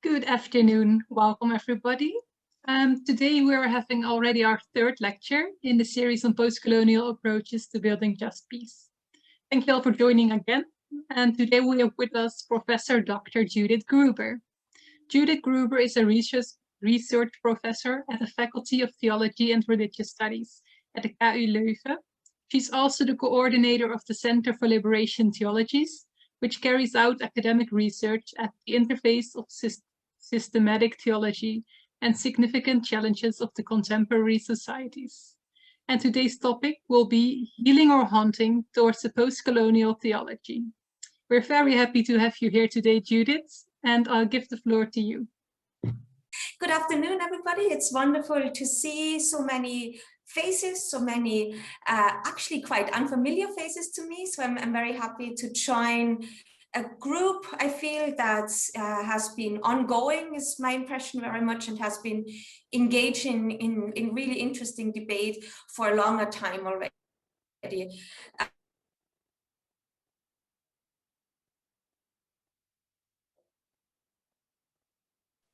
Good afternoon. Welcome, everybody. Today we are having already our third lecture in the series on postcolonial approaches to building just peace. Thank you all for joining again. And today we have with us Professor Dr. Judith Gruber. Judith Gruber is a research professor at the Faculty of Theology and Religious Studies at the KU Leuven. She's also the coordinator of the Center for Liberation Theologies, which carries out academic research at the interface of systematic theology and significant challenges of the contemporary societies. And today's topic will be healing or haunting towards the postcolonial theology. We're very happy to have you here today, Judith, and I'll give the floor to you. Good afternoon, everybody. It's wonderful to see so many faces, so many actually quite unfamiliar faces to me. So I'm very happy to join a group I feel that has been ongoing, is my impression very much, and has been engaging in really interesting debate for a longer time already.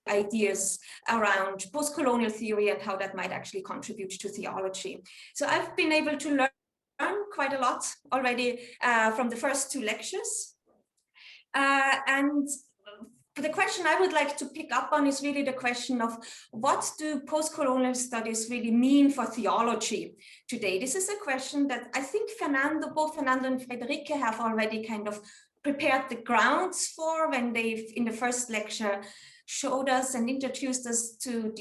Ideas around postcolonial theory and how that might actually contribute to theology. So I've been able to learn quite a lot already from the first two lectures. And the question I would like to pick up on is really the question of what do postcolonial studies really mean for theology today? This is a question that I think both Fernando and Friederike have already kind of prepared the grounds for when they've, in the first lecture, showed us and introduced us to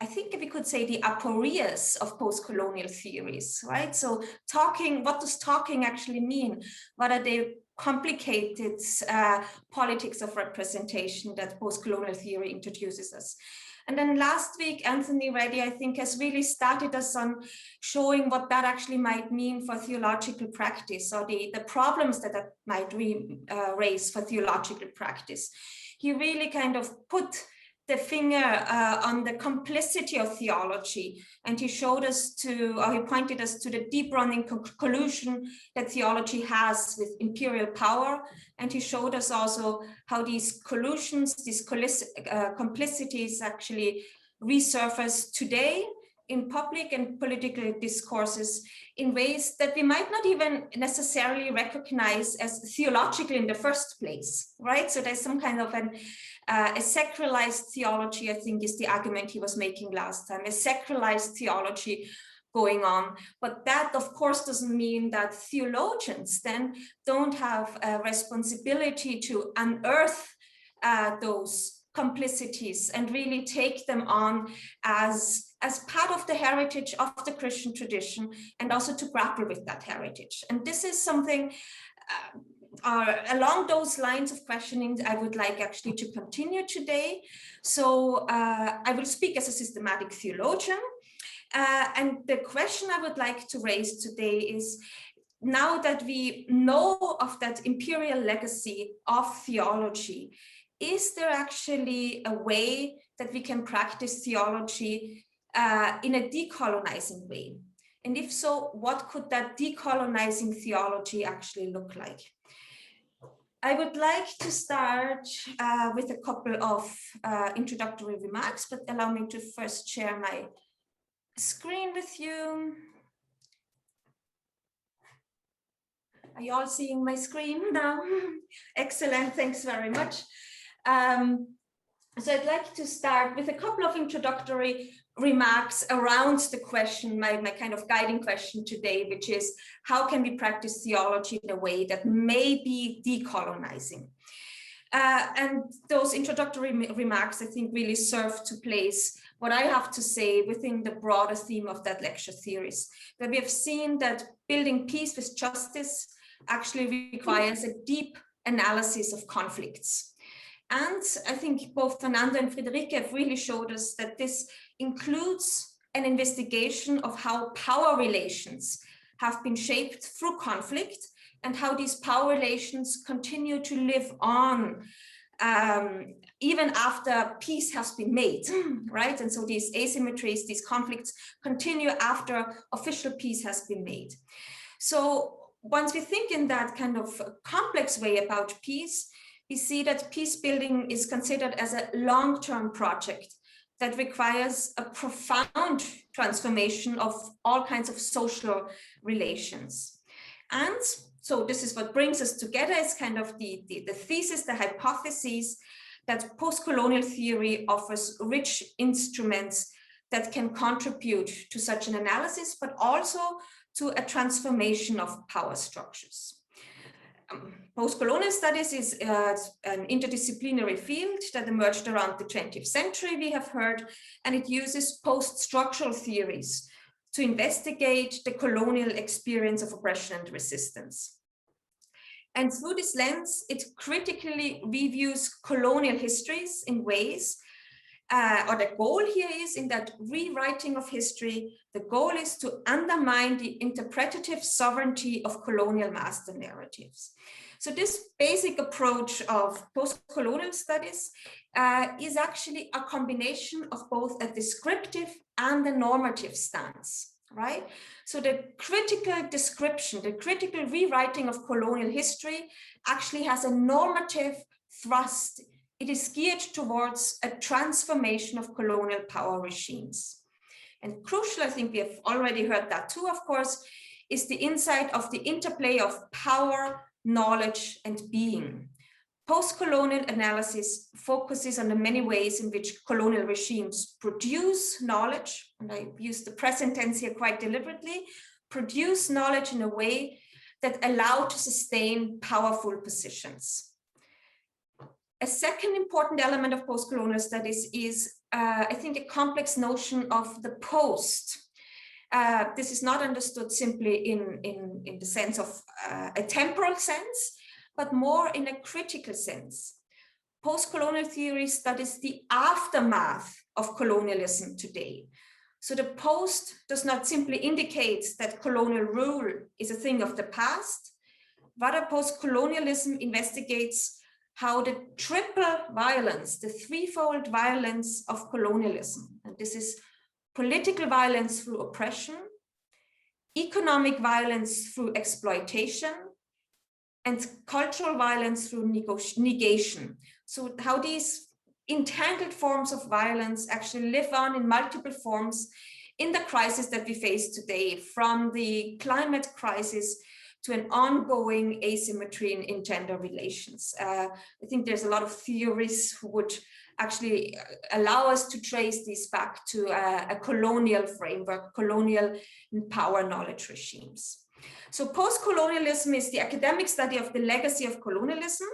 I think we could say the aporias of postcolonial theories, right? So what does talking actually mean? What are the complicated politics of representation that postcolonial theory introduces us? And then last week, Anthony Reddy, I think, has really started us on showing what that actually might mean for theological practice, or the problems that might raise for theological practice. He really kind of put the finger on the complicity of theology, and he showed us he pointed us to the deep running collusion that theology has with imperial power, and he showed us also how these collusions, these complicities actually resurface today in public and political discourses in ways that we might not even necessarily recognize as theological in the first place, right? So there's some kind of a sacralized theology, I think is the argument he was making last time, a sacralized theology going on. But that, of course, doesn't mean that theologians then don't have a responsibility to unearth those complicities and really take them on as part of the heritage of the Christian tradition, and also to grapple with that heritage. And this is something along those lines of questioning I would like actually to continue today. So I will speak as a systematic theologian. And the question I would like to raise today is, now that we know of that imperial legacy of theology, is there actually a way that we can practice theology in a decolonizing way? And if so, what could that decolonizing theology actually look like? I would like to start with a couple of introductory remarks, but allow me to first share my screen with you. Are you all seeing my screen now? Excellent, thanks very much. So I'd like to start with a couple of introductory remarks around the question, my kind of guiding question today, which is, how can we practice theology in a way that may be decolonizing? And those introductory remarks, I think, really serve to place what I have to say within the broader theme of that lecture series, where we have seen that building peace with justice actually requires a deep analysis of conflicts. And I think both Fernando and Friederike have really showed us that this includes an investigation of how power relations have been shaped through conflict, and how these power relations continue to live on even after peace has been made, right? And so these asymmetries, these conflicts continue after official peace has been made. So once we think in that kind of complex way about peace, we see that peace building is considered as a long-term project that requires a profound transformation of all kinds of social relations. And so this is what brings us together, is kind of the thesis, the hypothesis, that postcolonial theory offers rich instruments that can contribute to such an analysis, but also to a transformation of power structures. Postcolonial studies is an interdisciplinary field that emerged around the 20th century, we have heard, and it uses post-structural theories to investigate the colonial experience of oppression and resistance. And through this lens, it critically reviews colonial histories in ways, or the goal here is, in that rewriting of history, the goal is to undermine the interpretative sovereignty of colonial master narratives. So this basic approach of post-colonial studies is actually a combination of both a descriptive and a normative stance, right? So the critical description, the critical rewriting of colonial history actually has a normative thrust. It is geared towards a transformation of colonial power regimes. And crucial, I think we have already heard that too, of course, is the insight of the interplay of power, knowledge, and being. Post-colonial analysis focuses on the many ways in which colonial regimes produce knowledge, and I use the present tense here quite deliberately, produce knowledge in a way that allow to sustain powerful positions. A second important element of post-colonial studies is, I think, a complex notion of the post. This is not understood simply in the sense of a temporal sense, but more in a critical sense. Post-colonial theory studies the aftermath of colonialism today. So the post does not simply indicate that colonial rule is a thing of the past. Rather, post-colonialism investigates how the triple violence, the threefold violence of colonialism, and this is political violence through oppression, economic violence through exploitation, and cultural violence through negation. So how these entangled forms of violence actually live on in multiple forms in the crisis that we face today, from the climate crisis to an ongoing asymmetry in gender relations. I think there's a lot of theories who would actually allow us to trace this back to a colonial framework, colonial power knowledge regimes. So post-colonialism is the academic study of the legacy of colonialism.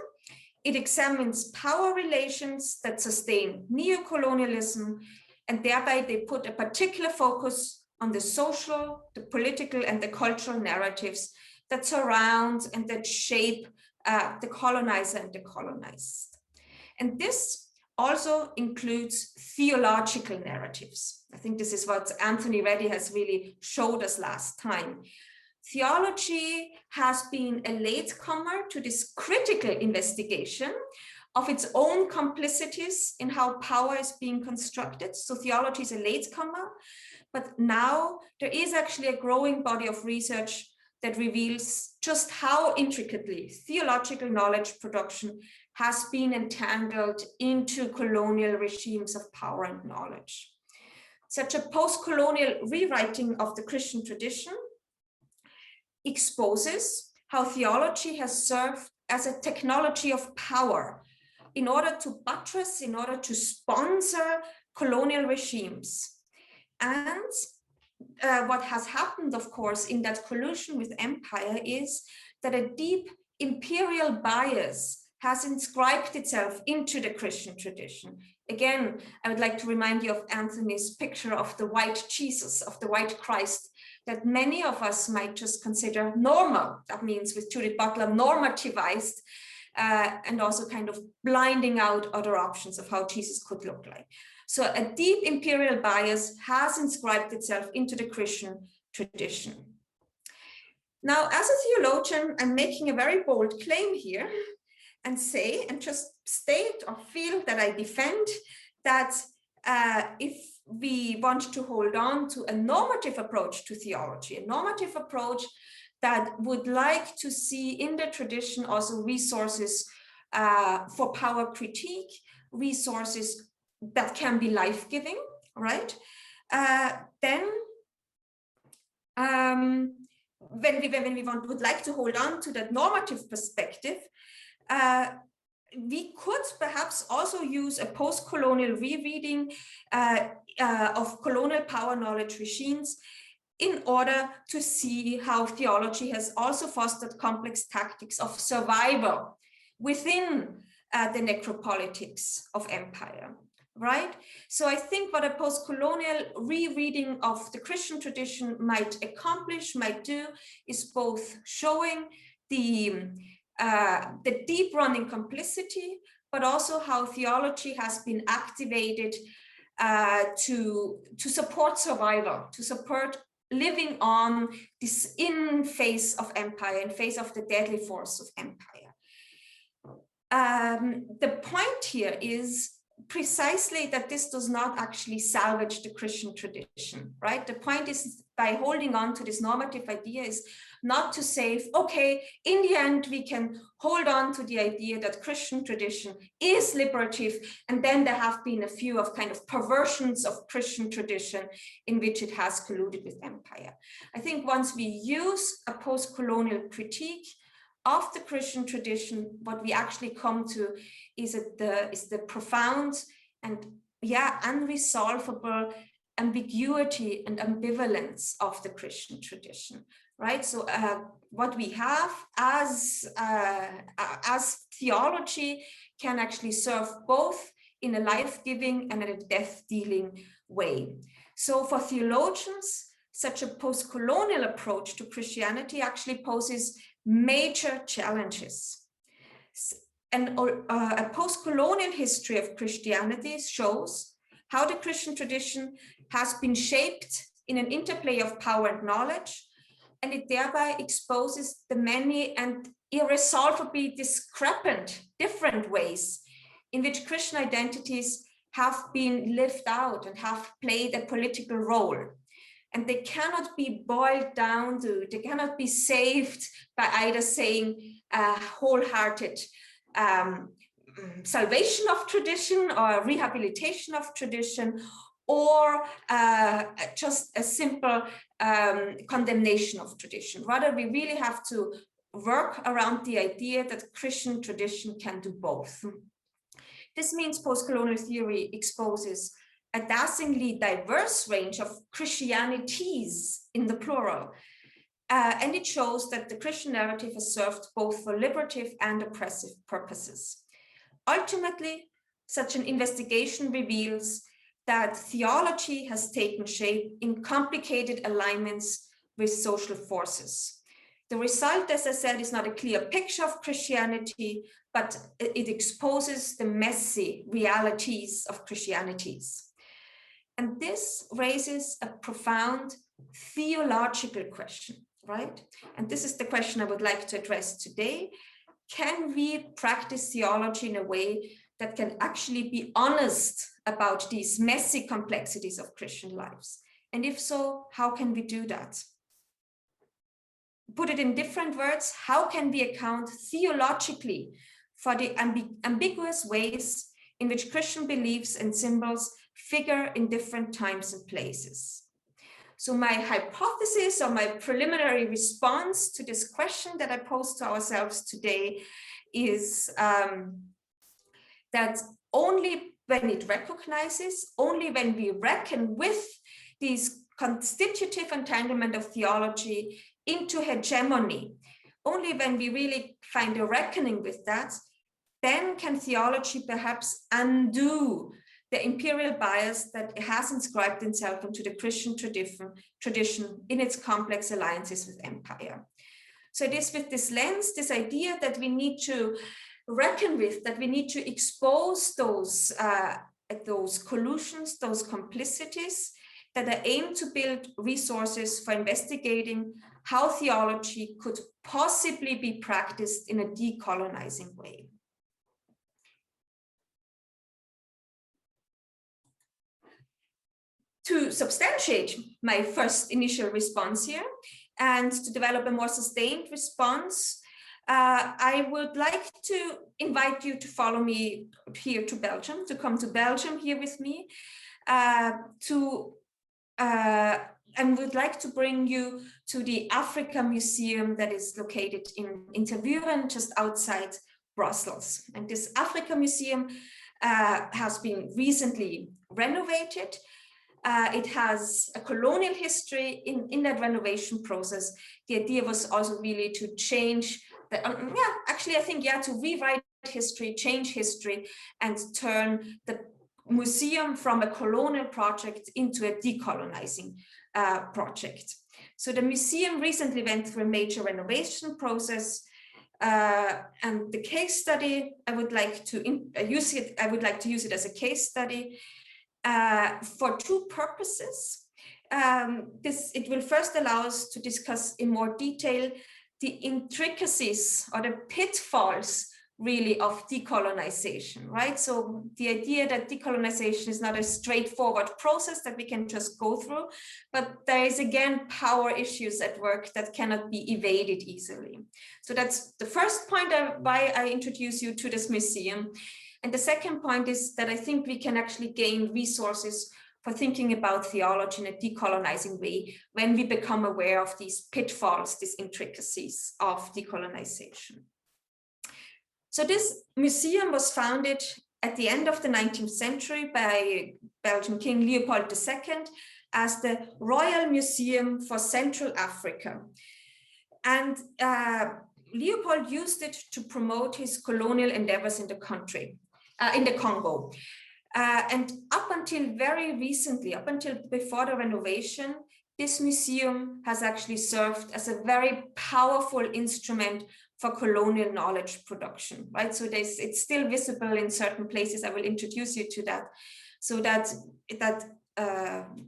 It examines power relations that sustain neo-colonialism, and thereby they put a particular focus on the social, the political, and the cultural narratives that surround and that shape the colonizer and the colonized. And this also includes theological narratives. I think this is what Anthony Reddy has really showed us last time. Theology has been a latecomer to this critical investigation of its own complicities in how power is being constructed. So theology is a latecomer, but now there is actually a growing body of research that reveals just how intricately theological knowledge production has been entangled into colonial regimes of power and knowledge. Such a post-colonial rewriting of the Christian tradition exposes how theology has served as a technology of power in order to buttress, in order to sponsor colonial regimes. And what has happened, of course, in that collusion with empire is that a deep imperial bias has inscribed itself into the Christian tradition. Again, I would like to remind you of Anthony's picture of the white Jesus, of the white Christ, that many of us might just consider normal. That means, with Judith Butler, normativized, and also kind of blinding out other options of how Jesus could look like. So a deep imperial bias has inscribed itself into the Christian tradition. Now, as a theologian, I'm making a very bold claim here and say, and just state or feel that I defend that if we want to hold on to a normative approach to theology, a normative approach that would like to see in the tradition also resources for power critique, resources that can be life-giving, right? Then when we would like to hold on to that normative perspective, we could perhaps also use a post-colonial rereading of colonial power knowledge regimes in order to see how theology has also fostered complex tactics of survival within the necropolitics of empire, right? So I think what a post-colonial rereading of the Christian tradition might accomplish, might do, is both showing the deep-running complicity, but also how theology has been activated to support survival, to support living on this in face of empire, in face of the deadly force of empire. The point here is precisely that this does not actually salvage the Christian tradition, right? The point is, by holding on to this normative idea, is not to say, okay, in the end, we can hold on to the idea that Christian tradition is liberative, and then there have been a few of kind of perversions of Christian tradition in which it has colluded with empire. I think once we use a post-colonial critique of the Christian tradition, what we actually come to is the profound and unresolvable ambiguity and ambivalence of the Christian tradition, right? So what we have as theology can actually serve both in a life-giving and in a death-dealing way. So for theologians, such a post-colonial approach to Christianity actually poses major challenges. And a post-colonial history of Christianity shows how the Christian tradition has been shaped in an interplay of power and knowledge, and it thereby exposes the many and irresolvably discrepant different ways in which Christian identities have been lived out and have played a political role. And they cannot be boiled down to, they cannot be saved by either saying wholehearted salvation of tradition or rehabilitation of tradition, or just a simple condemnation of tradition. Rather, we really have to work around the idea that Christian tradition can do both. This means post-colonial theory exposes a dazzlingly diverse range of Christianities in the plural. And it shows that the Christian narrative has served both for liberative and oppressive purposes. Ultimately, such an investigation reveals that theology has taken shape in complicated alignments with social forces. The result, as I said, is not a clear picture of Christianity, but it exposes the messy realities of Christianities. And this raises a profound theological question, right? And this is the question I would like to address today. Can we practice theology in a way that can actually be honest about these messy complexities of Christian lives? And if so, how can we do that? Put it in different words, how can we account theologically for the ambiguous ways in which Christian beliefs and symbols figure in different times and places? So my hypothesis or my preliminary response to this question that I pose to ourselves today is that only when it recognizes, only when we reckon with these constitutive entanglement of theology into hegemony, only when we really find a reckoning with that, then can theology perhaps undo the imperial bias that has inscribed itself into the Christian tradition in its complex alliances with empire. So it is with this lens, this idea that we need to reckon with, that we need to expose those collusions, those complicities that are aimed to build resources for investigating how theology could possibly be practiced in a decolonizing way. To substantiate my first initial response here and to develop a more sustained response, I would like to invite invite you to follow me here to Belgium, to come to Belgium here with me, and would like to bring you to the Africa Museum that is located in Tervuren, just outside Brussels. And this Africa Museum has been recently renovated. It has a colonial history. In that renovation process, the idea was also really to change the, to rewrite history, change history, and turn the museum from a colonial project into a decolonizing project. So the museum recently went through a major renovation process, and the case study, I would like to use it as a case study for two purposes. It will first allow us to discuss in more detail the intricacies or the pitfalls really of decolonization, right? So the idea that decolonization is not a straightforward process that we can just go through, but there is again power issues at work that cannot be evaded easily. So that's the first point why I introduce you to this museum. And the second point is that I think we can actually gain resources for thinking about theology in a decolonizing way when we become aware of these pitfalls, these intricacies of decolonization. So this museum was founded at the end of the 19th century by Belgian King Leopold II as the Royal Museum for Central Africa. And Leopold used it to promote his colonial endeavors in the country, in the Congo. And up until very recently, up until before the renovation, this museum has actually served as a very powerful instrument for colonial knowledge production, right? So it's still visible in certain places. I will introduce you to that. So that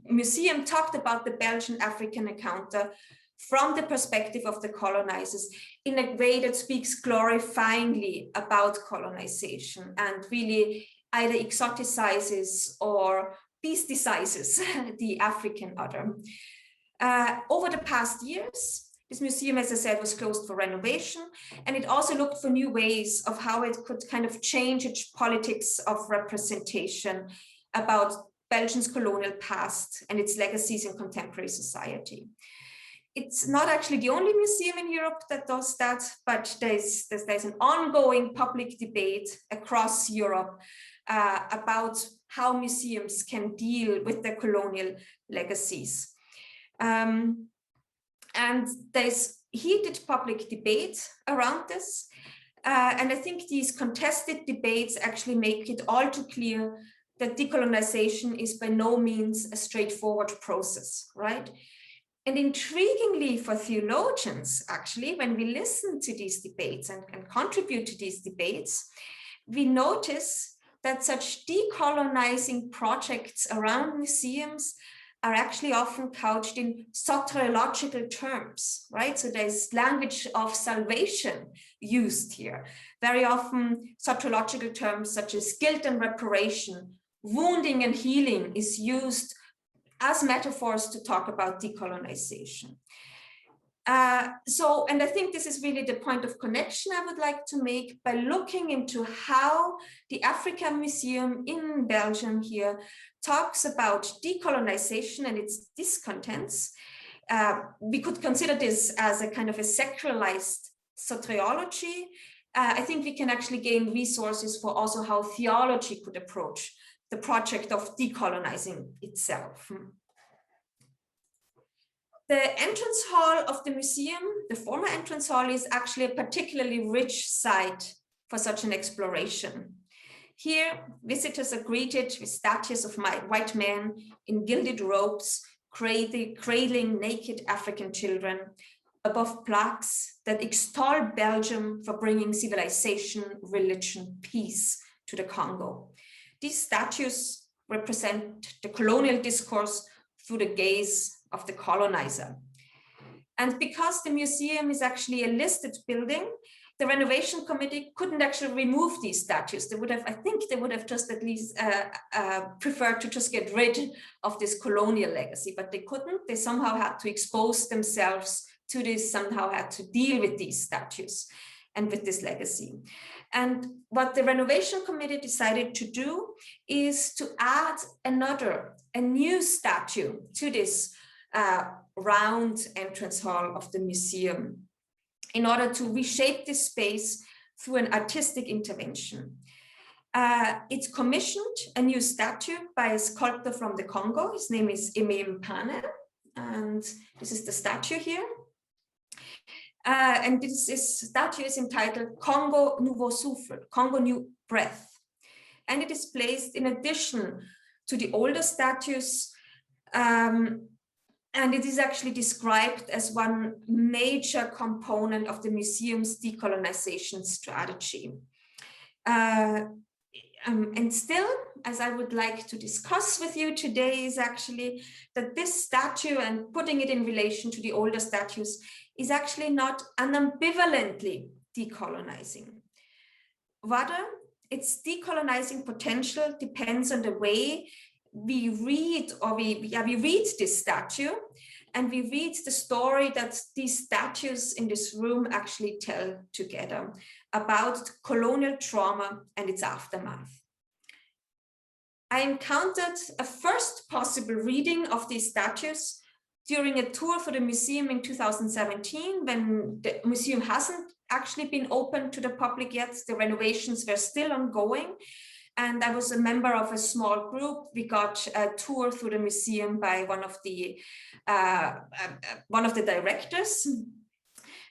museum talked about the Belgian-African encounter from the perspective of the colonizers in a way that speaks glorifyingly about colonization and really either exoticizes or beasticizes the African other. Over the past years, this museum, as I said, was closed for renovation, and it also looked for new ways of how it could kind of change its politics of representation about Belgium's colonial past and its legacies in contemporary society. It's not actually the only museum in Europe that does that, but there's an ongoing public debate across Europe about how museums can deal with their colonial legacies. And there's heated public debate around this. And I think these contested debates actually make it all too clear that decolonization is by no means a straightforward process, right? And intriguingly for theologians, actually, when we listen to these debates and contribute to these debates, we notice that such decolonizing projects around museums are actually often couched in soteriological terms, right? So there's language of salvation used here. Very often soteriological terms such as guilt and reparation, wounding and healing is used as metaphors to talk about decolonization. And I think this is really the point of connection I would like to make by looking into how the African Museum in Belgium here talks about decolonization and its discontents. We could consider this as a kind of a secularized soteriology. I think we can actually gain resources for also how theology could approach the project of decolonizing itself. The entrance hall of the museum, the former entrance hall, is actually a particularly rich site for such an exploration. Here, visitors are greeted with statues of white men in gilded robes, cradling naked African children, above plaques that extol Belgium for bringing civilization, religion, peace to the Congo. These statues represent the colonial discourse through the gaze of the colonizer. And because the museum is actually a listed building, the renovation committee couldn't actually remove these statues. They would have, I think they would have just at least preferred to just get rid of this colonial legacy, but they couldn't. They somehow had to expose themselves to this, somehow had to deal with these statues and with this legacy. And what the renovation committee decided to do is to add a new statue to this round entrance hall of the museum in order to reshape this space through an artistic intervention. It's commissioned a new statue by a sculptor from the Congo. His name is Emem Pane, and this is the statue here. And this statue is entitled Congo Nouveau Souffle, Congo New Breath. And it is placed in addition to the older statues. And it is actually described as one major component of the museum's decolonization strategy. And still, as I would like to discuss with you today, is actually that this statue, and putting it in relation to the older statues, is actually not unambivalently decolonizing. Rather, its decolonizing potential depends on the way we read, or we read this statue, and we read the story that these statues in this room actually tell together about colonial trauma and its aftermath. I encountered a first possible reading of these statues during a tour for the museum in 2017, when the museum hasn't actually been open to the public yet. The renovations were still ongoing. And I was a member of a small group. We got a tour through the museum by one of the directors.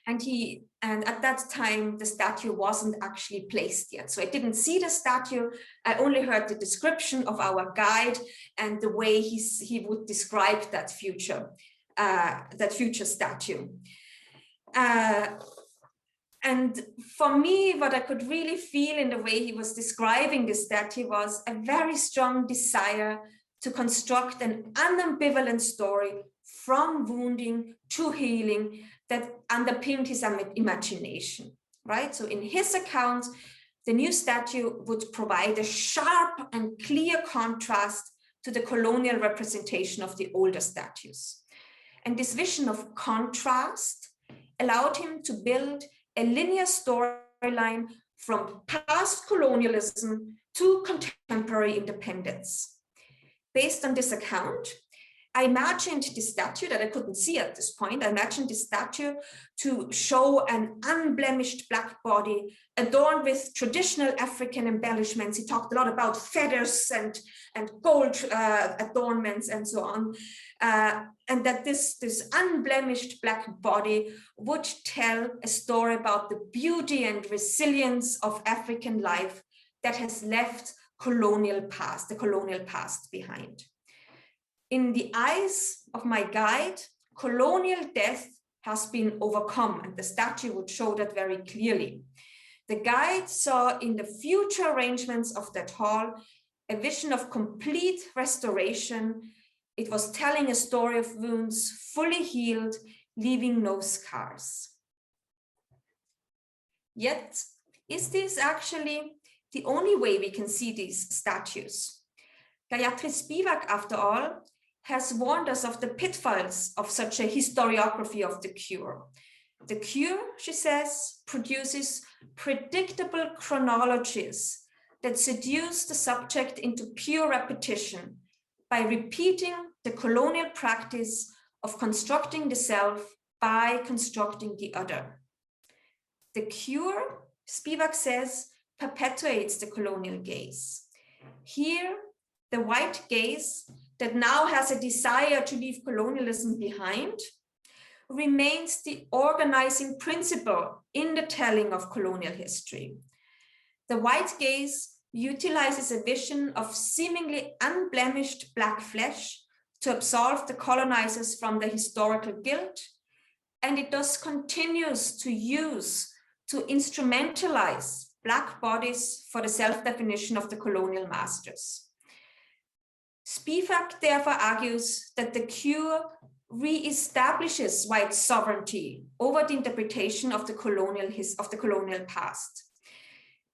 And at that time, the statue wasn't actually placed yet. So I didn't see the statue. I only heard the description of our guide and the way he would describe that future statue. And for me, what I could really feel in the way he was describing the statue was a very strong desire to construct an unambivalent story from wounding to healing that underpinned his imagination, right? So in his account, the new statue would provide a sharp and clear contrast to the colonial representation of the older statues. And this vision of contrast allowed him to build a linear storyline from past colonialism to contemporary independence. Based on this account, I imagined the statue that I couldn't see at this point. I imagined the statue to show an unblemished Black body adorned with traditional African embellishments. He talked a lot about feathers and gold adornments and so on. And that this unblemished Black body would tell a story about the beauty and resilience of African life that has left the colonial past behind. In the eyes of my guide, colonial death has been overcome, and the statue would show that very clearly. The guide saw in the future arrangements of that hall a vision of complete restoration. It was telling a story of wounds fully healed, leaving no scars. Yet, is this actually the only way we can see these statues? Gayatri Spivak, after all, has warned us of the pitfalls of such a historiography of the cure. The cure, she says, produces predictable chronologies that seduce the subject into pure repetition by repeating the colonial practice of constructing the self by constructing the other. The cure, Spivak says, perpetuates the colonial gaze. Here, the white gaze that now has a desire to leave colonialism behind remains the organizing principle in the telling of colonial history. The white gaze utilizes a vision of seemingly unblemished Black flesh to absolve the colonizers from the historical guilt, and it thus continues to instrumentalize Black bodies for the self-definition of the colonial masters. Spivak therefore argues that the cure re-establishes white sovereignty over the interpretation of the colonial past.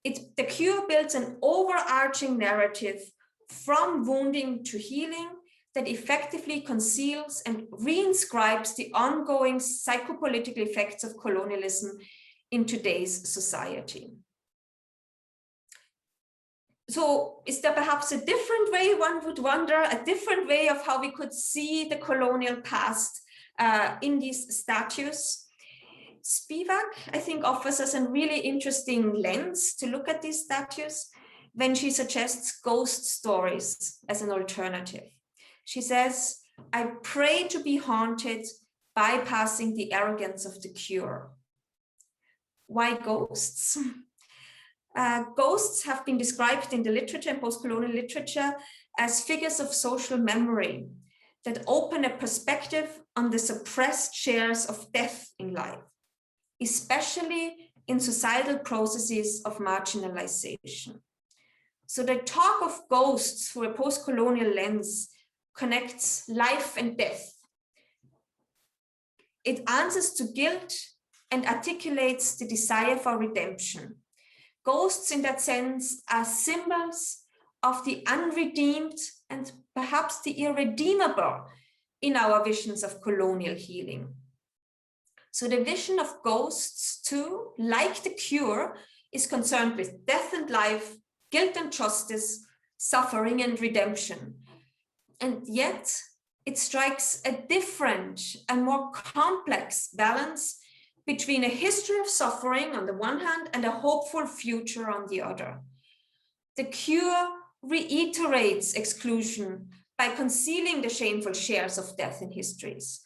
The cure builds an overarching narrative from wounding to healing that effectively conceals and reinscribes the ongoing psychopolitical effects of colonialism in today's society. So is there perhaps a different way, one would wonder, a different way of how we could see the colonial past in these statues? Spivak, I think, offers us a really interesting lens to look at these statues when she suggests ghost stories as an alternative. She says, I pray to be haunted, bypassing the arrogance of the cure. Why ghosts? Ghosts have been described in the literature and post-colonial literature as figures of social memory that open a perspective on the suppressed shares of death in life, especially in societal processes of marginalization. So the talk of ghosts through a post-colonial lens connects life and death. It answers to guilt and articulates the desire for redemption. Ghosts, in that sense, are symbols of the unredeemed and perhaps the irredeemable in our visions of colonial healing. So the vision of ghosts, too, like the cure, is concerned with death and life, guilt and justice, suffering and redemption. And yet, it strikes a different and more complex balance between a history of suffering on the one hand and a hopeful future on the other. The cure reiterates exclusion by concealing the shameful shares of death in histories.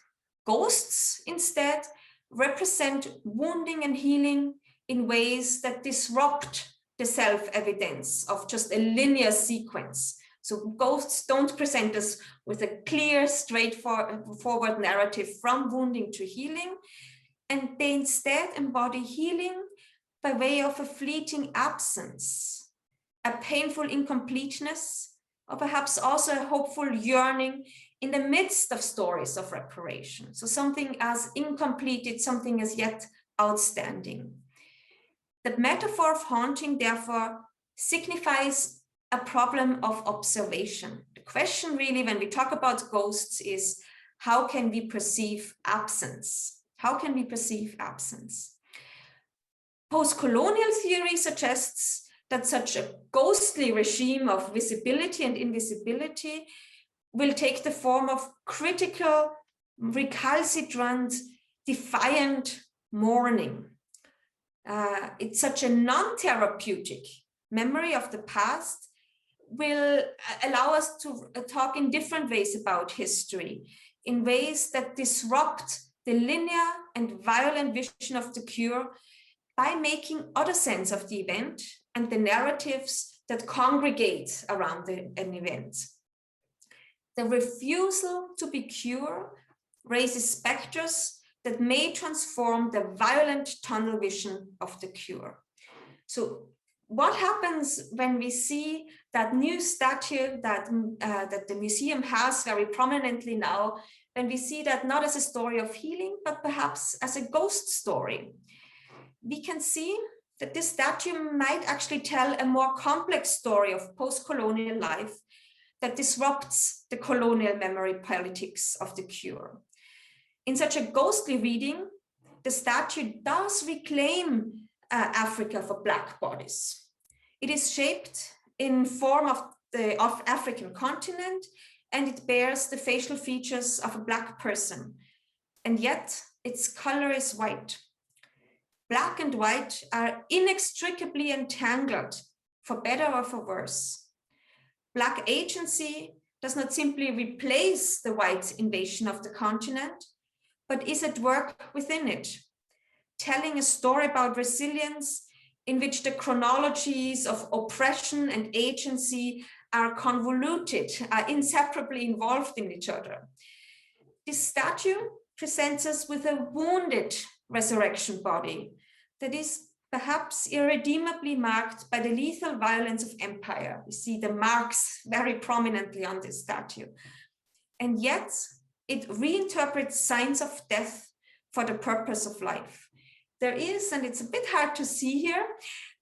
Ghosts, instead, represent wounding and healing in ways that disrupt the self-evidence of just a linear sequence. So ghosts don't present us with a clear, straightforward narrative from wounding to healing, and they instead embody healing by way of a fleeting absence, a painful incompleteness, or perhaps also a hopeful yearning in the midst of stories of reparation. So something as incompleted, something as yet outstanding. The metaphor of haunting, therefore, signifies a problem of observation. The question really, when we talk about ghosts, is how can we perceive absence? How can we perceive absence? Post-colonial theory suggests that such a ghostly regime of visibility and invisibility will take the form of critical, recalcitrant, defiant mourning. It's such a non-therapeutic memory of the past will allow us to talk in different ways about history, in ways that disrupt the linear and violent vision of the cure by making other sense of the event and the narratives that congregate around an event. The refusal to be cured raises specters that may transform the violent tunnel vision of the cure. So what happens when we see that new statue that the museum has very prominently now, when we see that not as a story of healing, but perhaps as a ghost story? We can see that this statue might actually tell a more complex story of post-colonial life that disrupts the colonial memory politics of the cure. In such a ghostly reading, the statue does reclaim Africa for Black bodies. It is shaped in form of the African continent, and it bears the facial features of a Black person, and yet its color is white. Black and white are inextricably entangled, for better or for worse. Black agency does not simply replace the white invasion of the continent, but is at work within it, telling a story about resilience in which the chronologies of oppression and agency are convoluted, are inseparably involved in each other. This statue presents us with a wounded resurrection body that is perhaps irredeemably marked by the lethal violence of empire. We see the marks very prominently on this statue. And yet it reinterprets signs of death for the purpose of life. There is, and it's a bit hard to see here,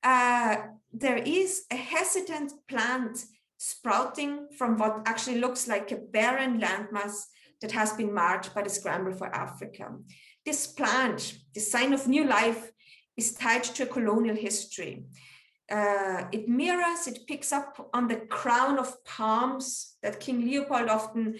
there is a hesitant plant sprouting from what actually looks like a barren landmass that has been marked by the scramble for Africa. This plant, the sign of new life, is tied to a colonial history. it picks up on the crown of palms that King Leopold often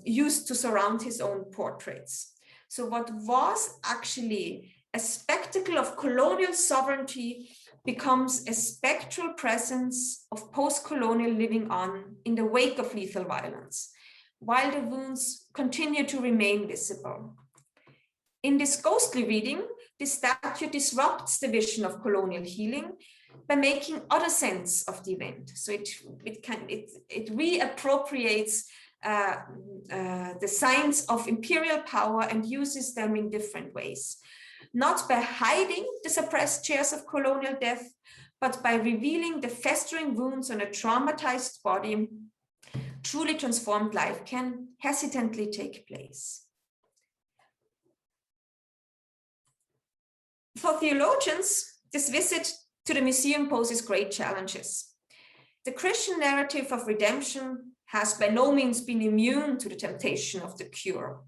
used to surround his own portraits. So what was actually a spectacle of colonial sovereignty becomes a spectral presence of post-colonial living on in the wake of lethal violence, while the wounds continue to remain visible. In this ghostly reading, this statue disrupts the vision of colonial healing by making other sense of the event. So it reappropriates the signs of imperial power and uses them in different ways, not by hiding the suppressed shares of colonial death, but by revealing the festering wounds on a traumatized body. Truly transformed life can hesitantly take place. For theologians, this visit to the museum poses great challenges. The Christian narrative of redemption has by no means been immune to the temptation of the cure.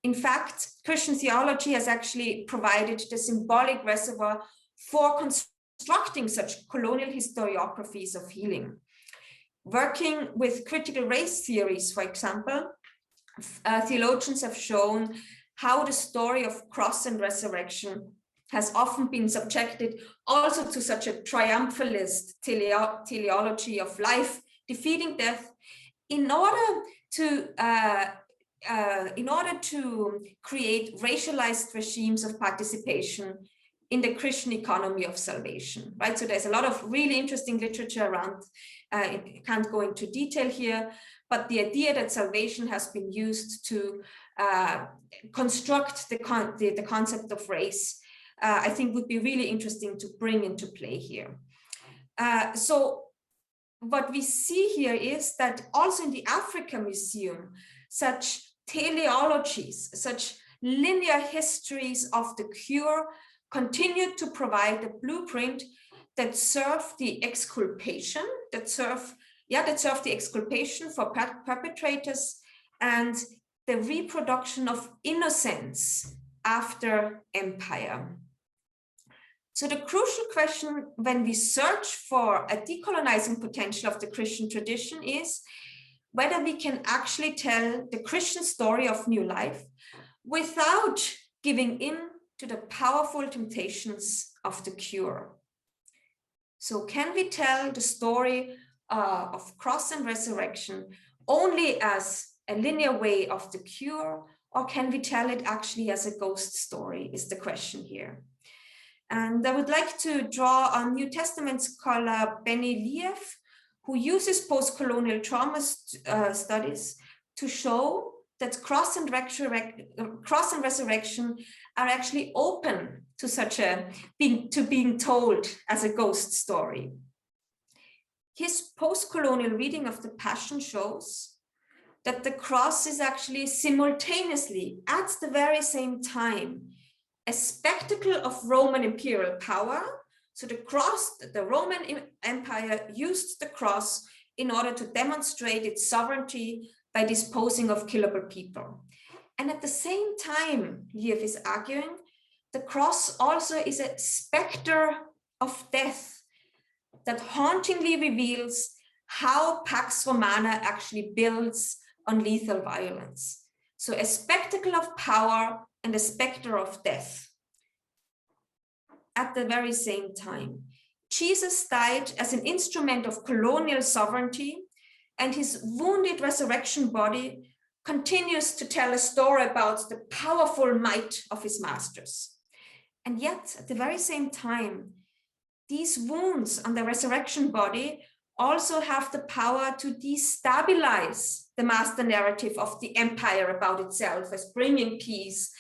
In fact, Christian theology has actually provided the symbolic reservoir for constructing such colonial historiographies of healing. Working with critical race theories, for example, theologians have shown how the story of cross and resurrection has often been subjected also to such a triumphalist teleology of life defeating death in order to create racialized regimes of participation in the Christian economy of salvation, right? So there's a lot of really interesting literature around, I can't go into detail here, but the idea that salvation has been used to construct the concept of race, I think would be really interesting to bring into play here. So what we see here is that also in the Africa Museum, such teleologies, such linear histories of the cure continue to provide a blueprint that serve the exculpation, that serve the exculpation for perpetrators and the reproduction of innocence after empire. So the crucial question when we search for a decolonizing potential of the Christian tradition is whether we can actually tell the Christian story of new life without giving in to the powerful temptations of the cure. So can we tell the story of cross and resurrection only as a linear way of the cure, or can we tell it actually as a ghost story is the question here. And I would like to draw on New Testament scholar Benny Liev, who uses post-colonial trauma studies to show that cross and resurrection are actually open to such being told as a ghost story. His post-colonial reading of the Passion shows that the cross is actually simultaneously, at the very same time, a spectacle of Roman imperial power. So the cross, the Roman Empire used the cross in order to demonstrate its sovereignty by disposing of killable people. And at the same time, Liev is arguing, the cross also is a specter of death that hauntingly reveals how Pax Romana actually builds on lethal violence. So a spectacle of power and a specter of death at the very same time. Jesus died as an instrument of colonial sovereignty, and his wounded resurrection body continues to tell a story about the powerful might of his masters. And yet, at the very same time, these wounds on the resurrection body also have the power to destabilize the master narrative of the empire about itself as bringing peace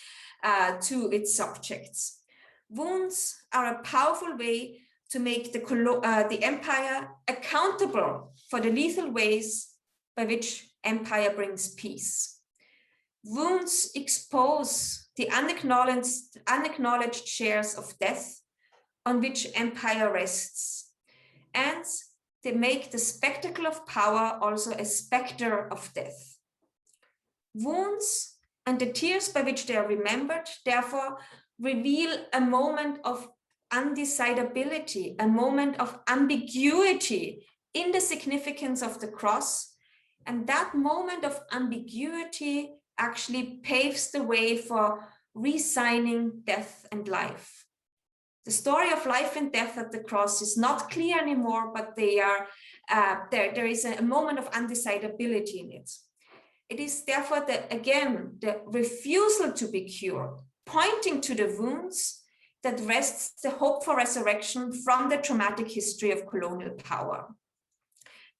to its subjects. Wounds are a powerful way to make the empire accountable for the lethal ways by which empire brings peace. Wounds expose the unacknowledged shares of death on which empire rests, and they make the spectacle of power also a specter of death. Wounds and the tears by which they are remembered, therefore, reveal a moment of undecidability, a moment of ambiguity in the significance of the cross. And that moment of ambiguity actually paves the way for resigning death and life. The story of life and death at the cross is not clear anymore, but they are there is a moment of undecidability in it. It is therefore, the refusal to be cured, pointing to the wounds that rests the hope for resurrection from the traumatic history of colonial power.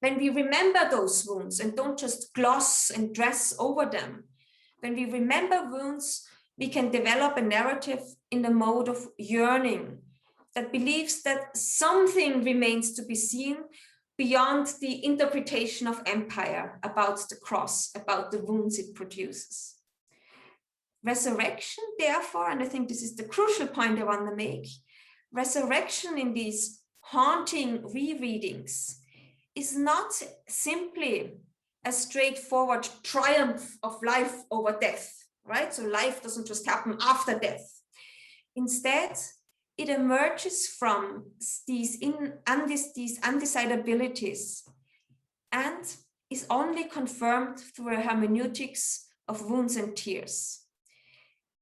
When we remember those wounds and don't just gloss and dress over them, when we remember wounds, we can develop a narrative in the mode of yearning that believes that something remains to be seen beyond the interpretation of empire about the cross, about the wounds it produces. Resurrection, therefore, and I think this is the crucial point I want to make, resurrection in these haunting rereadings is not simply a straightforward triumph of life over death, right? So life doesn't just happen after death. Instead, it emerges from these undecidabilities and is only confirmed through a hermeneutics of wounds and tears.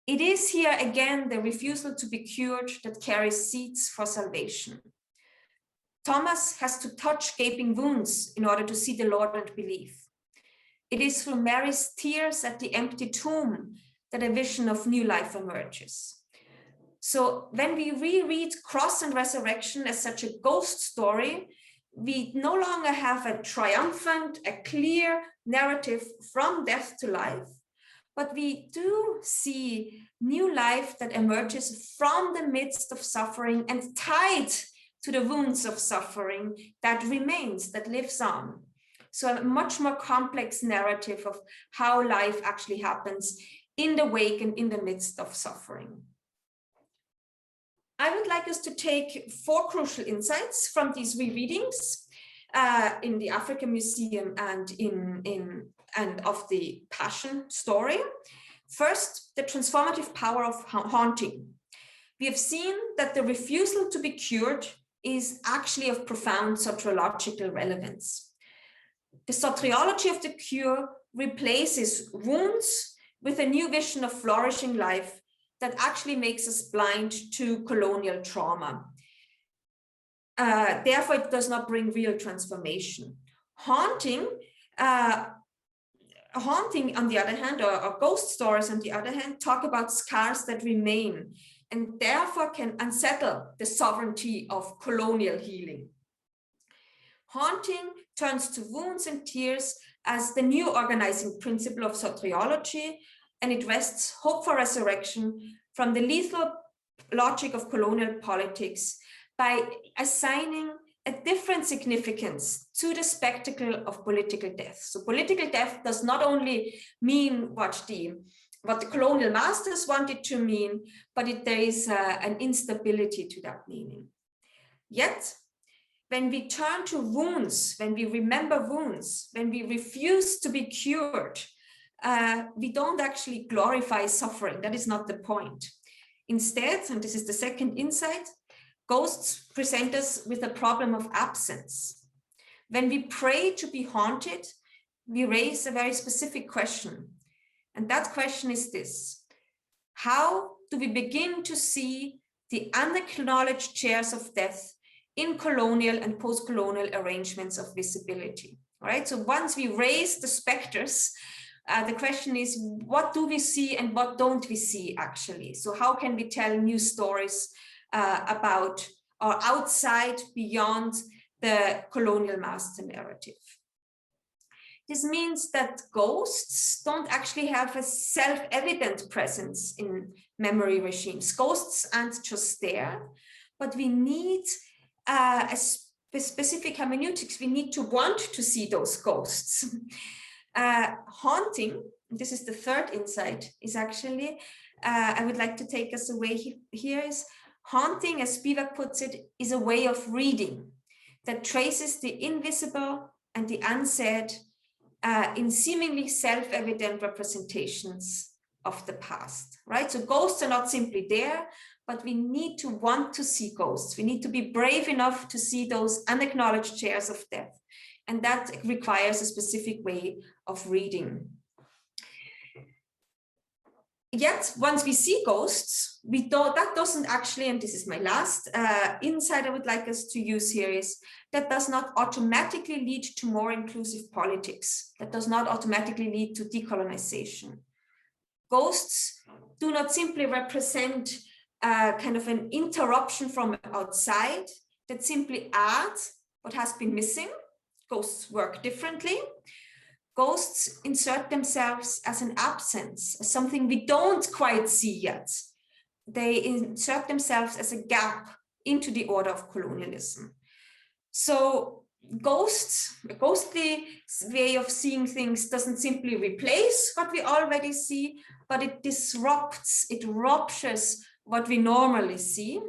It is here again the refusal to be cured that carries seeds for salvation. Thomas has to touch gaping wounds in order to see the Lord and believe. It is through Mary's tears at the empty tomb that a vision of new life emerges. So when we reread Cross and Resurrection as such a ghost story, we no longer have a triumphant, a clear narrative from death to life, but we do see new life that emerges from the midst of suffering and tied to the wounds of suffering that remains, that lives on. So a much more complex narrative of how life actually happens in the wake and in the midst of suffering. I would like us to take 4 crucial insights from these rereadings in the African Museum and of the Passion story. First, the transformative power of haunting. We have seen that the refusal to be cured is actually of profound soteriological relevance. The soteriology of the cure replaces wounds with a new vision of flourishing life that actually makes us blind to colonial trauma. Therefore, it does not bring real transformation. Haunting, on the other hand, or ghost stories on the other hand, talk about scars that remain and therefore can unsettle the sovereignty of colonial healing. Haunting turns to wounds and tears as the new organizing principle of soteriology, and it wrests hope for resurrection from the lethal logic of colonial politics by assigning a different significance to the spectacle of political death. So political death does not only mean what the colonial masters wanted to mean, but there is an instability to that meaning. Yet, when we turn to wounds, when we remember wounds, when we refuse to be cured, we don't actually glorify suffering. That is not the point. Instead, and this is the second insight, ghosts present us with a problem of absence. When we pray to be haunted, we raise a very specific question. And that question is this: how do we begin to see the unacknowledged chairs of death in colonial and post-colonial arrangements of visibility? All right, so once we raise the specters, the question is, what do we see and what don't we see actually? So how can we tell new stories about or outside, beyond the colonial master narrative? This means that ghosts don't actually have a self-evident presence in memory regimes. Ghosts aren't just there, but we need a specific hermeneutics. We need to want to see those ghosts. Haunting, this is the third insight, is actually, I would like to take us away here, is haunting, as Spivak puts it, is a way of reading that traces the invisible and the unsaid in seemingly self-evident representations of the past, right? So ghosts are not simply there, but we need to want to see ghosts. We need to be brave enough to see those unacknowledged chairs of death. And that requires a specific way of reading. Yet, once we see ghosts, that doesn't actually, and this is my last insight I would like us to use here, is that does not automatically lead to more inclusive politics. That does not automatically lead to decolonization. Ghosts do not simply represent kind of an interruption from outside that simply adds what has been missing. Ghosts work differently. Ghosts insert themselves as an absence, as something we don't quite see yet. They insert themselves as a gap into the order of colonialism. So ghosts, a ghostly way of seeing things doesn't simply replace what we already see, but it disrupts, it ruptures what we normally see.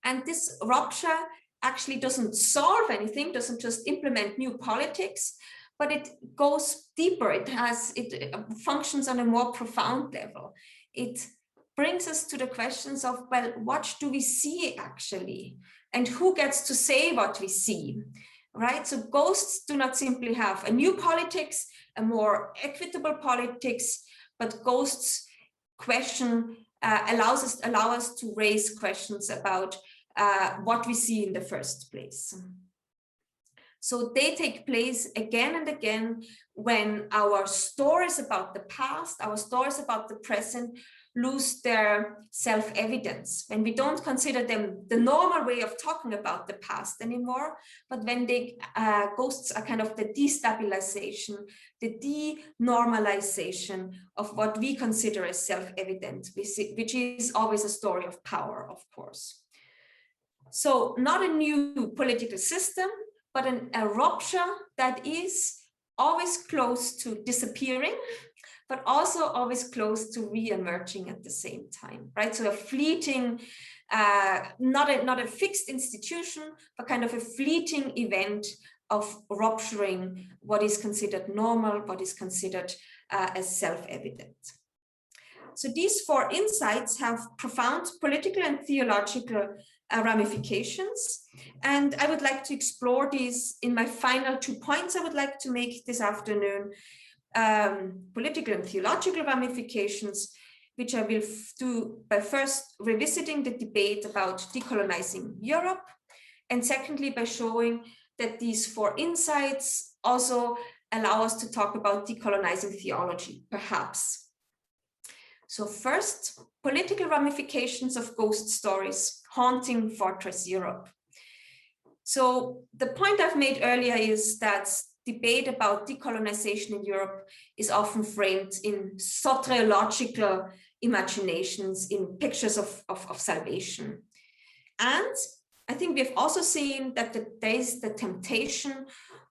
And this rupture actually doesn't solve anything, doesn't just implement new politics, but it goes deeper. It functions on a more profound level. It brings us to the questions of, well, what do we see actually? And who gets to say what we see, right? So ghosts do not simply have a new politics, a more equitable politics, but ghosts question, allow us to raise questions about what we see in the first place. So they take place again and again when our stories about the past, our stories about the present lose their self-evidence, when we don't consider them the normal way of talking about the past anymore, but when ghosts are kind of the destabilization, the denormalization of what we consider as self-evident, which is always a story of power, of course. So not a new political system, but a rupture that is always close to disappearing, but also always close to re-emerging at the same time, right? So a fleeting, not a fixed institution, but kind of a fleeting event of rupturing what is considered normal, what is considered as self-evident. So these four insights have profound political and theological ramifications. And I would like to explore these in my final 2 points I would like to make this afternoon. Political and theological ramifications, which I will do by first revisiting the debate about decolonizing Europe, and secondly by showing that these four insights also allow us to talk about decolonizing theology, perhaps. So first, political ramifications of ghost stories haunting Fortress Europe. So the point I've made earlier is that debate about decolonization in Europe is often framed in soteriological imaginations, in pictures of salvation. And I think we've also seen that there is the temptation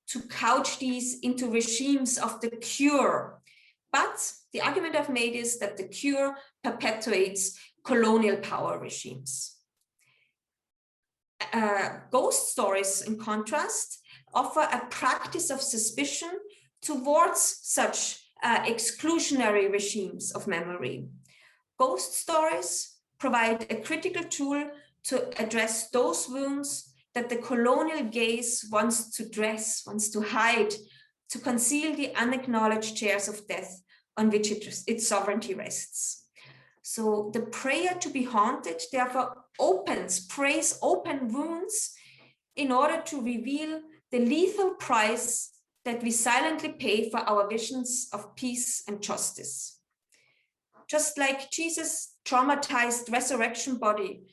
to couch these into regimes of the cure. But the argument I've made is that the cure perpetuates colonial power regimes. Ghost stories, in contrast, offer a practice of suspicion towards such exclusionary regimes of memory. Ghost stories provide a critical tool to address those wounds that the colonial gaze wants to dress, wants to hide, to conceal the unacknowledged chairs of death on which its sovereignty rests. So the prayer to be haunted, therefore, prays open wounds in order to reveal the lethal price that we silently pay for our visions of peace and justice. Just like Jesus' traumatized resurrection body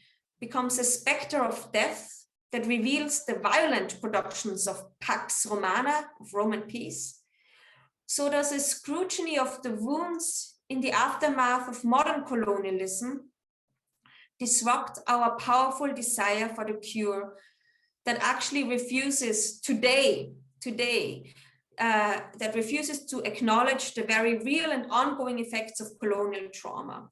becomes a specter of death that reveals the violent productions of Pax Romana, of Roman peace, so does a scrutiny of the wounds in the aftermath of modern colonialism disrupt our powerful desire for the cure that actually refuses that refuses to acknowledge the very real and ongoing effects of colonial trauma.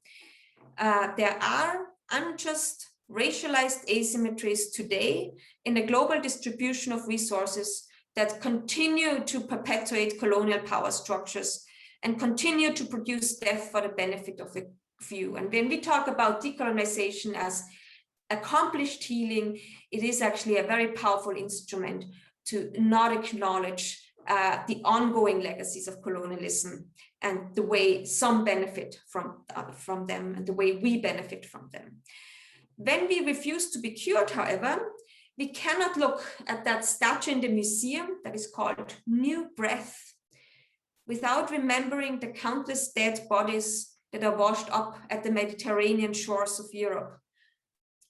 There are unjust, racialized asymmetries today in the global distribution of resources that continue to perpetuate colonial power structures and continue to produce death for the benefit of a view. And when we talk about decolonization as accomplished healing, it is actually a very powerful instrument to not acknowledge the ongoing legacies of colonialism and the way some benefit from them and the way we benefit from them. When we refuse to be cured, however, we cannot look at that statue in the museum that is called New Breath without remembering the countless dead bodies that are washed up at the Mediterranean shores of Europe.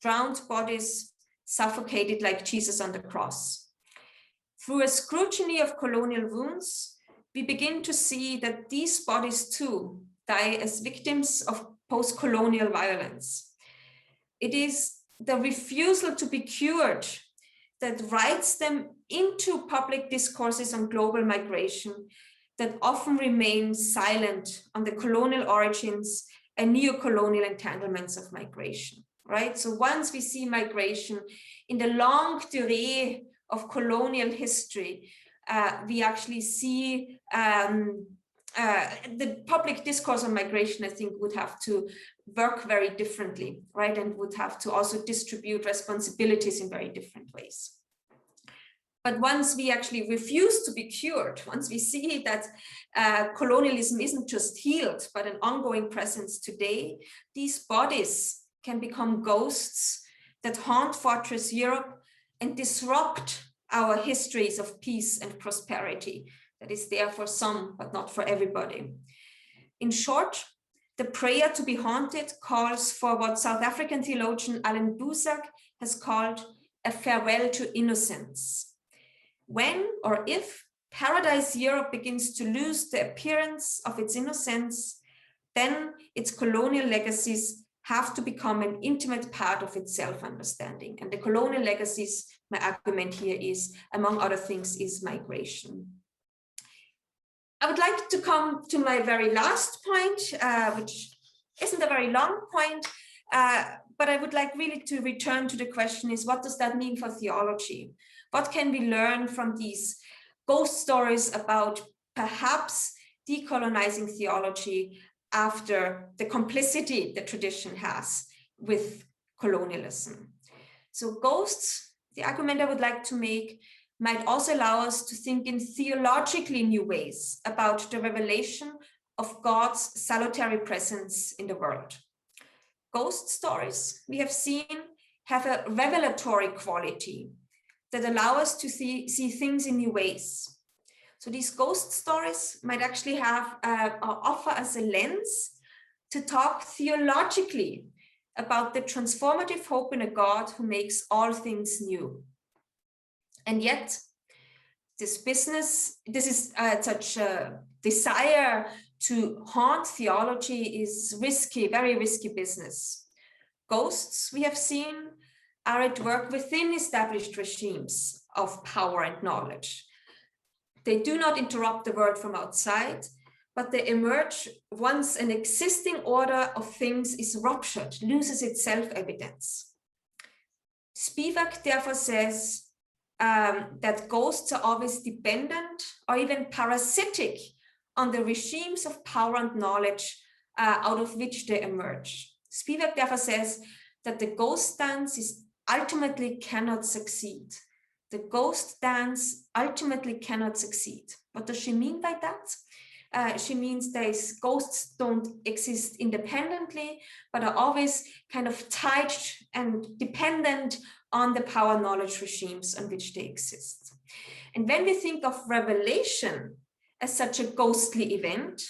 Drowned bodies suffocated like Jesus on the cross. Through a scrutiny of colonial wounds, we begin to see that these bodies too die as victims of post-colonial violence. It is the refusal to be cured that writes them into public discourses on global migration that often remain silent on the colonial origins and neo-colonial entanglements of migration, right? So once we see migration in the longue durée of colonial history, we actually see the public discourse on migration, I think, would have to work very differently, right? And would have to also distribute responsibilities in very different ways. But once we actually refuse to be cured, once we see that colonialism isn't just healed, but an ongoing presence today, these bodies can become ghosts that haunt Fortress Europe and disrupt our histories of peace and prosperity that is there for some, but not for everybody. In short, the prayer to be haunted calls for what South African theologian Alan Boesak has called a farewell to innocence. When or if Paradise Europe begins to lose the appearance of its innocence, then its colonial legacies have to become an intimate part of its self-understanding. And the colonial legacies, my argument here is, among other things, is migration. I would like to come to my very last point, which isn't a very long point, but I would like really to return to the question is, what does that mean for theology? What can we learn from these ghost stories about perhaps decolonizing theology after the complicity the tradition has with colonialism? So ghosts, the argument I would like to make, might also allow us to think in theologically new ways about the revelation of God's salutary presence in the world. Ghost stories, we have seen, have a revelatory quality that allow us to see things in new ways. So these ghost stories might actually have offer us a lens to talk theologically about the transformative hope in a God who makes all things new. And yet, this is such a desire to haunt theology is risky, very risky business. Ghosts, we have seen, are at work within established regimes of power and knowledge. They do not interrupt the world from outside, but they emerge once an existing order of things is ruptured, loses its self-evidence. Spivak therefore says that ghosts are always dependent or even parasitic on the regimes of power and knowledge out of which they emerge. Spivak therefore says that the ghost dance ultimately cannot succeed. The ghost dance ultimately cannot succeed. What does she mean by that? She means ghosts don't exist independently, but are always kind of tied and dependent on the power knowledge regimes on which they exist. And when we think of revelation as such a ghostly event,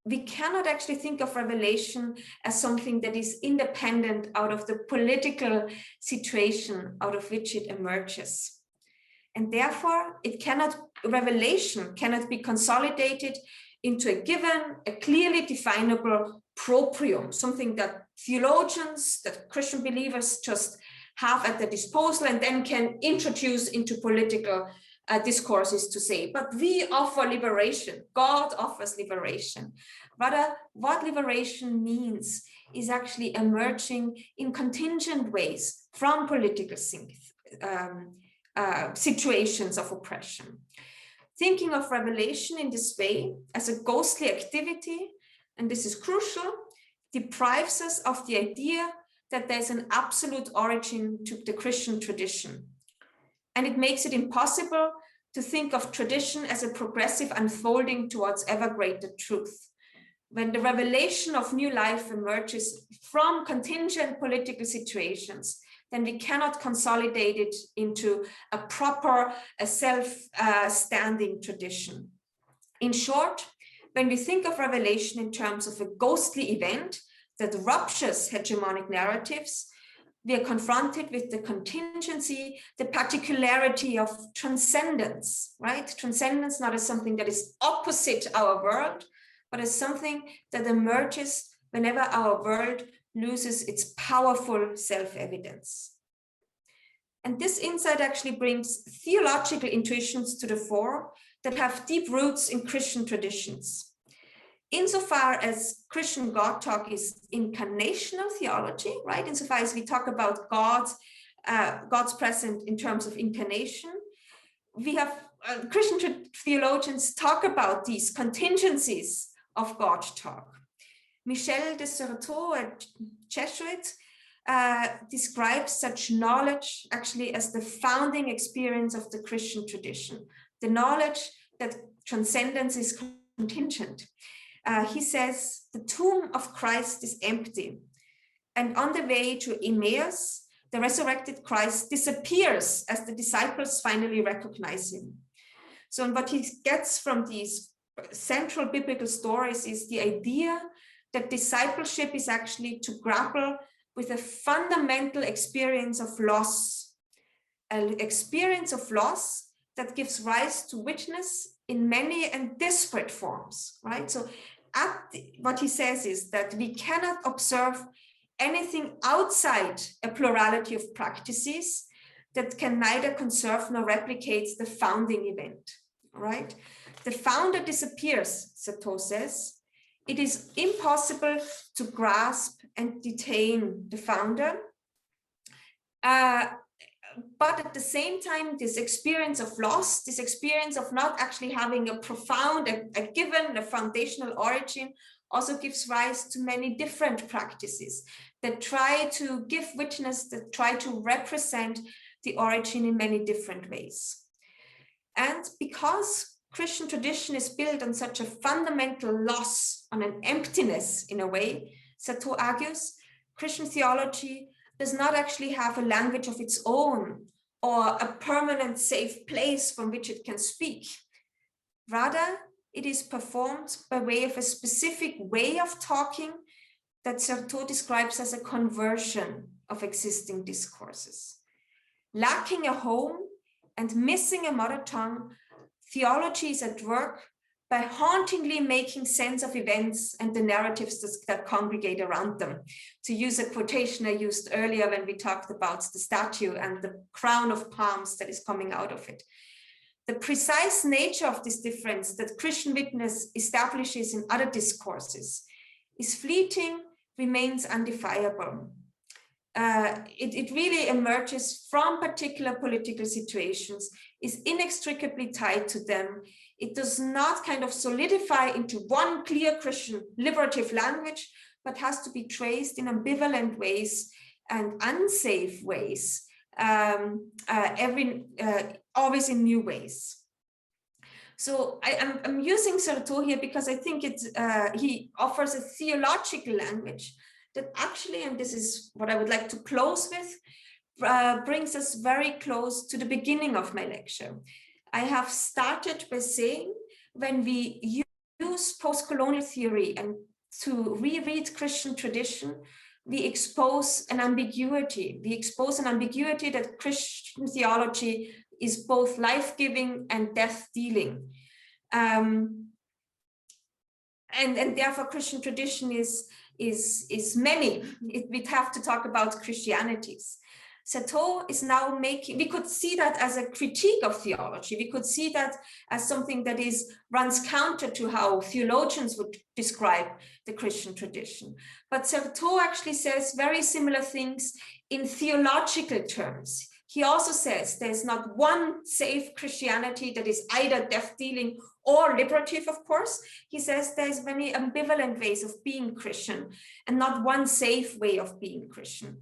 we cannot actually think of revelation as something that is independent out of the political situation out of which it emerges. And therefore, revelation cannot be consolidated into a clearly definable proprium, something that theologians, that Christian believers just have at their disposal and then can introduce into political discourses to say, but we offer liberation. God offers liberation. Rather, what liberation means is actually emerging in contingent ways from political situations of oppression. Thinking of revelation in this way as a ghostly activity, and this is crucial, deprives us of the idea that there's an absolute origin to the Christian tradition. And it makes it impossible to think of tradition as a progressive unfolding towards ever greater truth. When the revelation of new life emerges from contingent political situations, then we cannot consolidate it into a proper, self-standing tradition. In short, when we think of revelation in terms of a ghostly event that ruptures hegemonic narratives, we are confronted with the contingency, the particularity of transcendence, right? Transcendence not as something that is opposite our world, but as something that emerges whenever our world loses its powerful self-evidence. And this insight actually brings theological intuitions to the fore that have deep roots in Christian traditions. Insofar as Christian God talk is incarnational theology, right? Insofar as we talk about God's presence in terms of incarnation, we have Christian theologians talk about these contingencies of God talk. Michel de Certeau, a Jesuit, describes such knowledge actually as the founding experience of the Christian tradition, the knowledge that transcendence is contingent. He says, the tomb of Christ is empty, and on the way to Emmaus, the resurrected Christ disappears as the disciples finally recognize him. So what he gets from these central biblical stories is the idea that discipleship is actually to grapple with a fundamental experience of loss, an experience of loss that gives rise to witness in many and disparate forms, right? So what he says is that we cannot observe anything outside a plurality of practices that can neither conserve nor replicate the founding event, right? The founder disappears, Certeau says. It is impossible to grasp and detain the founder. But at the same time, this experience of loss, this experience of not actually having a profound, a given, a foundational origin, also gives rise to many different practices that try to give witness, that try to represent the origin in many different ways. And because Christian tradition is built on such a fundamental loss, on an emptiness in a way, Certeau argues, Christian theology does not actually have a language of its own or a permanent safe place from which it can speak. Rather, it is performed by way of a specific way of talking that Certeau describes as a conversion of existing discourses. Lacking a home and missing a mother tongue, theology is at work by hauntingly making sense of events and the narratives that congregate around them. To use a quotation I used earlier when we talked about the statue and the crown of palms that is coming out of it. The precise nature of this difference that Christian witness establishes in other discourses is fleeting, remains undefinable. It really emerges from particular political situations, is inextricably tied to them. It does not kind of solidify into one clear Christian liberative language, but has to be traced in ambivalent ways and unsafe ways, always in new ways. So I'm using Certeau here because I think he offers a theological language that actually, and this is what I would like to close with, brings us very close to the beginning of my lecture. I have started by saying when we use postcolonial theory and to reread Christian tradition, we expose an ambiguity. We expose an ambiguity that Christian theology is both life-giving and death-dealing. And therefore Christian tradition is many. We'd have to talk about Christianities. Certeau is now making, we could see that as a critique of theology. We could see that as something that runs counter to how theologians would describe the Christian tradition. But Certeau actually says very similar things in theological terms. he also says there's not one safe Christianity that is either death-dealing or liberative, of course. He says there's many ambivalent ways of being Christian and not one safe way of being Christian.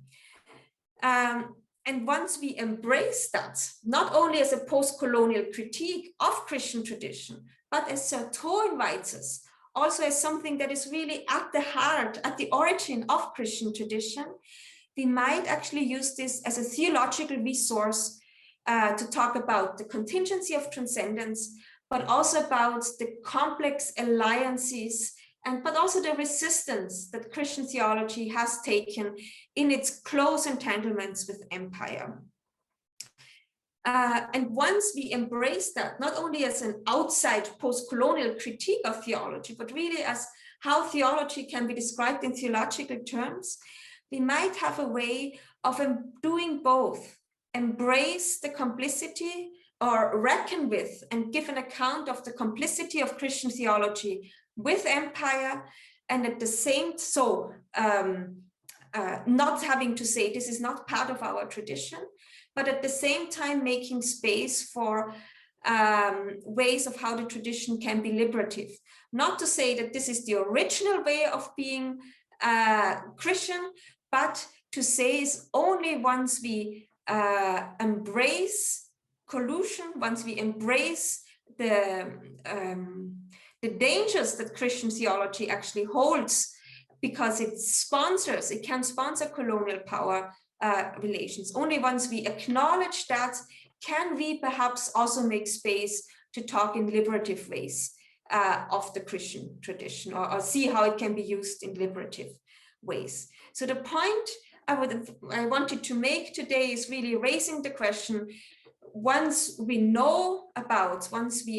And once we embrace that, not only as a post-colonial critique of Christian tradition, but as Sartor invites us, also as something that is really at the heart, at the origin of Christian tradition, we might actually use this as a theological resource to talk about the contingency of transcendence, but also about the complex alliances but also the resistance that Christian theology has taken in its close entanglements with empire. And once we embrace that, not only as an outside post-colonial critique of theology, but really as how theology can be described in theological terms, we might have a way of doing both, embrace the complicity or reckon with and give an account of the complicity of Christian theology with empire, and at the same, not having to say this is not part of our tradition, but at the same time making space for ways of how the tradition can be liberative. Not to say that this is the original way of being Christian, but to say is only once we embrace collusion, once we embrace the dangers that Christian theology actually holds, because it can sponsor colonial power relations. Only once we acknowledge that can we perhaps also make space to talk in liberative ways of the Christian tradition, or see how it can be used in liberative ways. So the point I wanted to make today is really raising the question, once we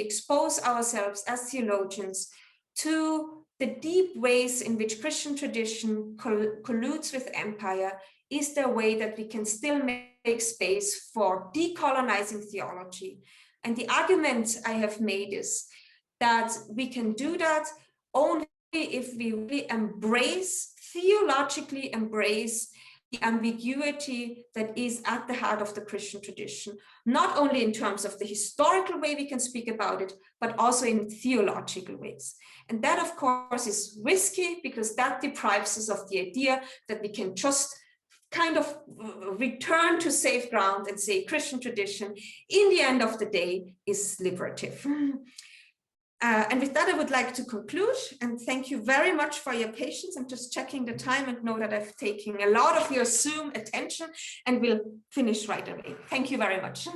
expose ourselves as theologians to the deep ways in which Christian tradition colludes with empire, is there a way that we can still make space for decolonizing theology? And the argument I have made is that we can do that only if we really theologically embrace the ambiguity that is at the heart of the Christian tradition, not only in terms of the historical way we can speak about it, but also in theological ways. And that, of course, is risky, because that deprives us of the idea that we can just kind of return to safe ground and say Christian tradition, in the end of the day, is liberative. And with that, I would like to conclude, and thank you very much for your patience. I'm just checking the time and know that I've taken a lot of your Zoom attention, and we'll finish right away. Thank you very much.